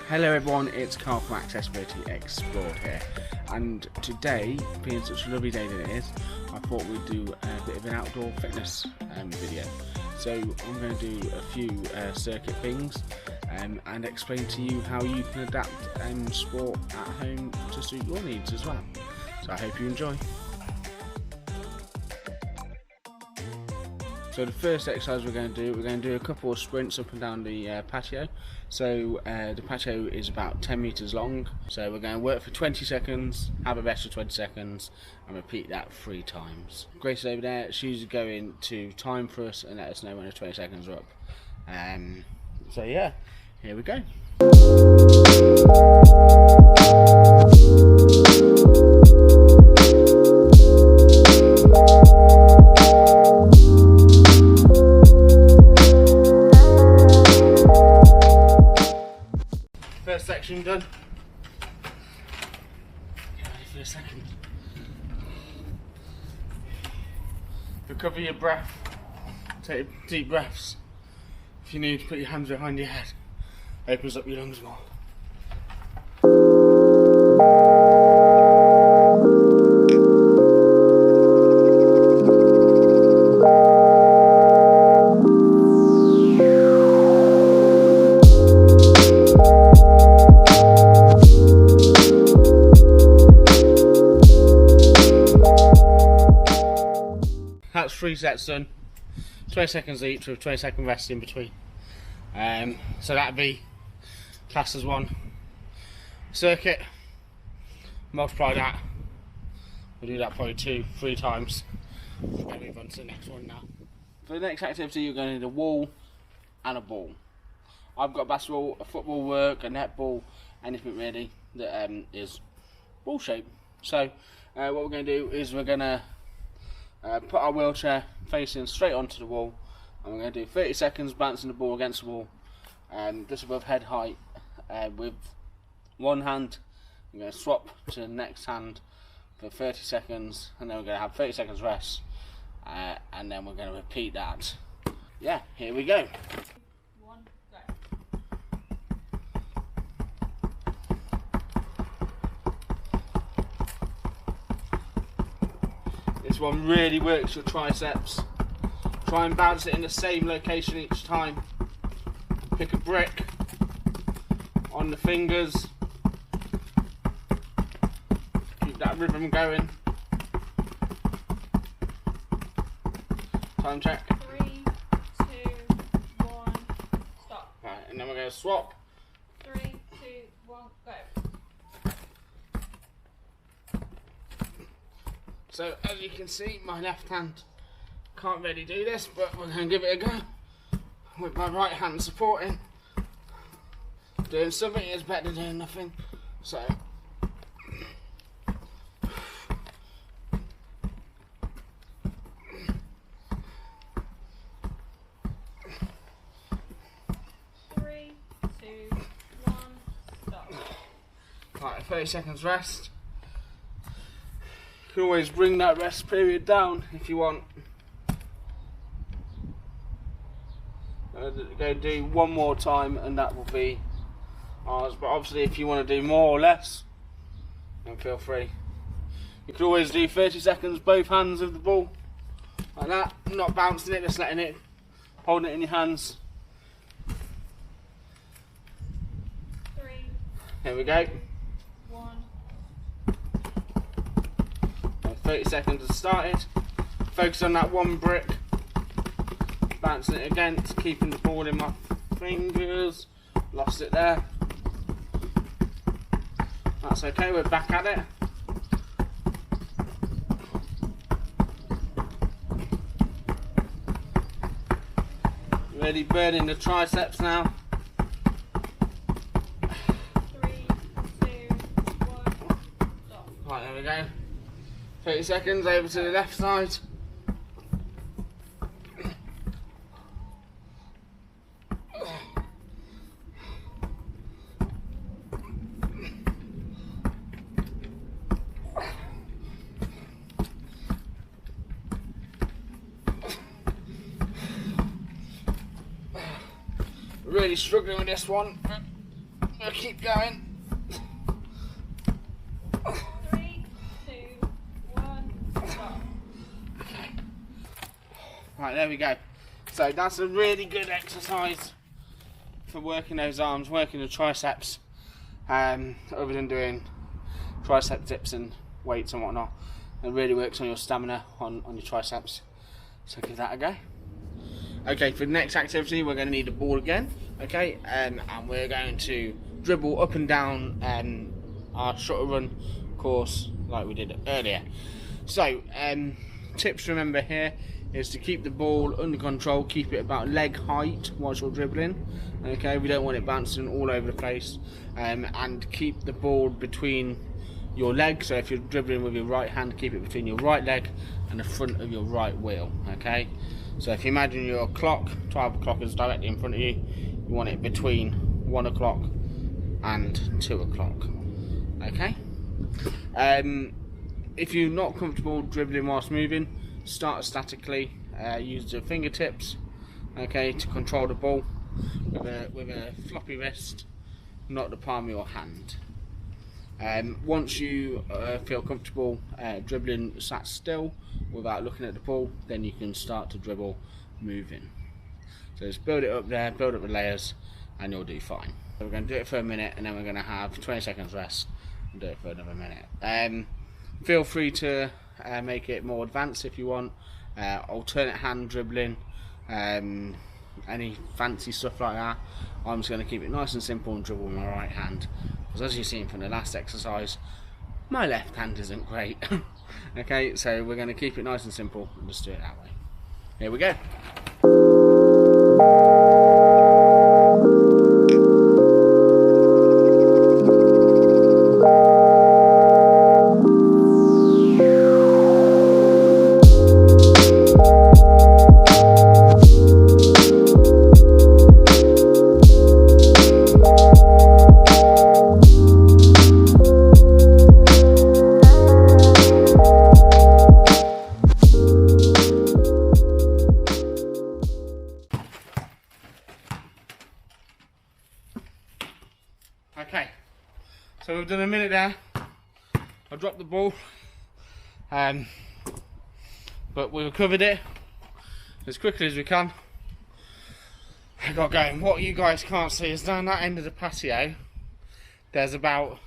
Hello everyone, it's Carl from Accessibility Explored here, and today, being such a lovely day that it is, I thought we'd do a bit of an outdoor fitness video. So I'm going to do a few circuit things and explain to you how you can adapt sport at home to suit your needs as well. So I hope you enjoy. So the first exercise we're going to do a couple of sprints up and down the patio. So the patio is about 10 meters long. So we're going to work for 20 seconds, have a rest for 20 seconds, and repeat that 3 times. Grace is over there. She's going to time for us and let us know when the 20 seconds are up. So yeah, here we go. First section done. Get ready for a second. Recover your breath. Take deep breaths. If you need, put your hands behind your head. Opens up your lungs more. That's 3 sets done, 20 seconds each with 20-second rest in between. So that'd be classed as one circuit. Multiply that. We'll do that probably 2-3 times. We're going to move on to the next one now. For the next activity, you're going to need a wall and a ball. I've got a basketball, a football work, a netball, anything really that is ball shape. So what we're going to do is we're going to put our wheelchair facing straight onto the wall, and we're going to do 30 seconds bouncing the ball against the wall, just above head height, with one hand. We're going to swap to the next hand for 30 seconds, and then we're going to have 30 seconds rest, and then we're going to repeat that. Yeah, here we go. This one really works your triceps. Try and bounce it in the same location each time. Pick a brick on the fingers. Keep that rhythm going. Time check. 3, 2, 1, stop. Right, and then we're going to swap. 3, 2, 1, go. So as you can see, my left hand can't really do this, but we're going to give it a go with my right hand supporting. Doing something is better than doing nothing. So Three, 2, 1, stop. right, 30 seconds rest. You can always bring that rest period down if you want. Go do one more time and that will be ours, but obviously if you want to do more or less, then feel free. You can always do 30 seconds both hands of the ball like that, not bouncing it, just letting it, holding it in your hands. 3, Here we go. 1. 30 seconds has started. Focus on that one brick. Bouncing it against, keeping the ball in my fingers. Lost it there. That's okay, we're back at it. Really burning the triceps now. 3, 2, 1, stop. Right, there we go. 30 seconds over to the left side. Really struggling with this one. We'll keep going. 3, 2, 1, stop. Okay. Right, there we go. So that's a really good exercise for working those arms, working the triceps, other than doing tricep dips and weights and whatnot. It really works on your stamina on your triceps. So give that a go. Okay, for the next activity we're going to need a ball again. Okay, and we're going to dribble up and down our shuttle run course like we did earlier. So tips to remember here is to keep the ball under control, keep it about leg height whilst you're dribbling. Okay, we don't want it bouncing all over the place, and keep the ball between your legs. So if you're dribbling with your right hand, keep it between your right leg and the front of your right wheel. Okay, so if you imagine your clock, 12 o'clock is directly in front of you, you want it between 1 o'clock and 2 o'clock. Okay, if you're not comfortable dribbling whilst moving, start statically, use the fingertips, okay, to control the ball with a floppy wrist, not the palm of your hand. Once you feel comfortable dribbling sat still without looking at the ball, then you can start to dribble moving. So just build it up there, build up the layers, and you'll do fine. So we're going to do it for a minute, and then we're going to have 20 seconds rest and do it for another minute. Feel free to make it more advanced if you want, alternate hand dribbling, any fancy stuff like that. I'm just going to keep it nice and simple and dribble with my right hand, because as you've seen from the last exercise, my left hand isn't great. Okay, so we're going to keep it nice and simple and just do it that way. Here we go. Okay, so we've done a minute there. I dropped the ball, but we recovered it as quickly as we can. I got going. What you guys can't see is down that end of the patio, there's about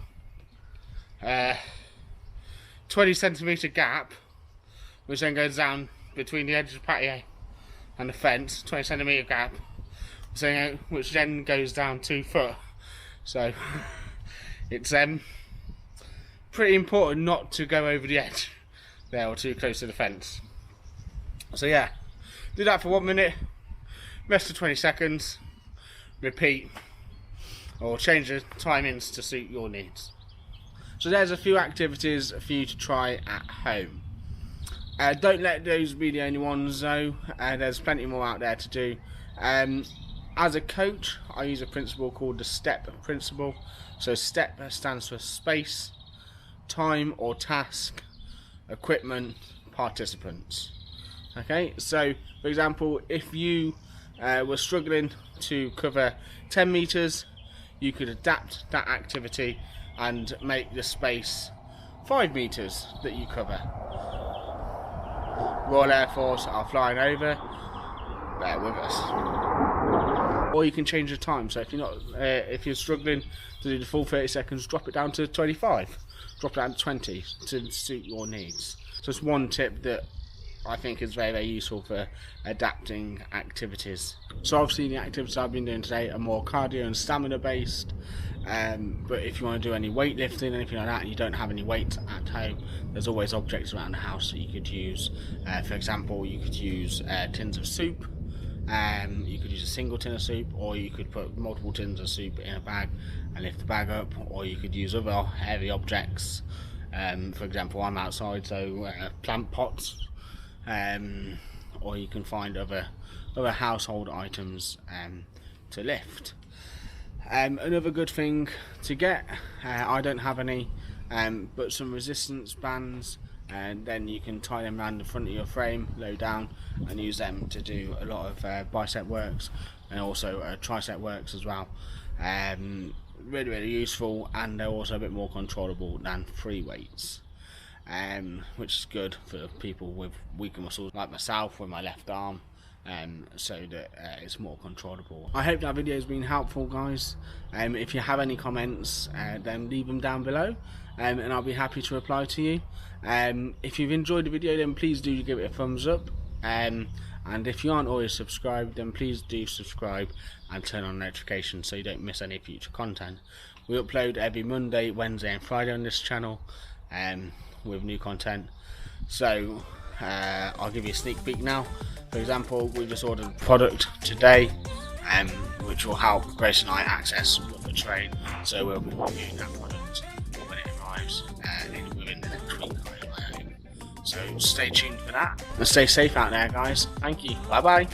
20cm gap, which then goes down between the edge of the patio and the fence. 20cm gap, so which then goes down 2 foot. So it's pretty important not to go over the edge there or too close to the fence. So yeah, do that for 1 minute, rest for 20 seconds, repeat, or change the timings to suit your needs. So there's a few activities for you to try at home. Don't let those be the only ones though, there's plenty more out there to do. As a coach, I use a principle called the STEP principle. So STEP stands for space, time or task, equipment, participants. Okay, so for example, if you were struggling to cover 10 meters, you could adapt that activity and make the space 5 meters that you cover. Royal Air Force are flying over, bear with us. Or you can change the time. So if you're not, if you're struggling to do the full 30 seconds, drop it down to 25, drop it down to 20 to suit your needs. So it's one tip that I think is very, very useful for adapting activities. So obviously the activities I've been doing today are more cardio and stamina based, but if you want to do any weightlifting, anything like that, and you don't have any weights at home, there's always objects around the house that you could use. For example, you could use tins of soup. You could use a single tin of soup, or you could put multiple tins of soup in a bag and lift the bag up, or you could use other heavy objects. For example, I'm outside, so plant pots, or you can find other household items to lift. Another good thing to get, I don't have any, but some resistance bands, and then you can tie them around the front of your frame, low down, and use them to do a lot of bicep works and also tricep works as well. really useful, and they're also a bit more controllable than free weights, which is good for people with weaker muscles like myself with my left arm, so that it's more controllable. I hope that video has been helpful, guys. If you have any comments, then leave them down below, and I'll be happy to reply to you. If you've enjoyed the video, then please do give it a thumbs up, and if you aren't already subscribed, then please do subscribe and turn on notifications so you don't miss any future content. We upload every Monday, Wednesday and Friday on this channel, with new content. So I'll give you a sneak peek now. For example, we just ordered a product today, which will help Grace and I access the train, so we'll be reviewing that product when it arrives within the next week, I hope. So stay tuned for that, and stay safe out there, guys. Thank you. Bye bye.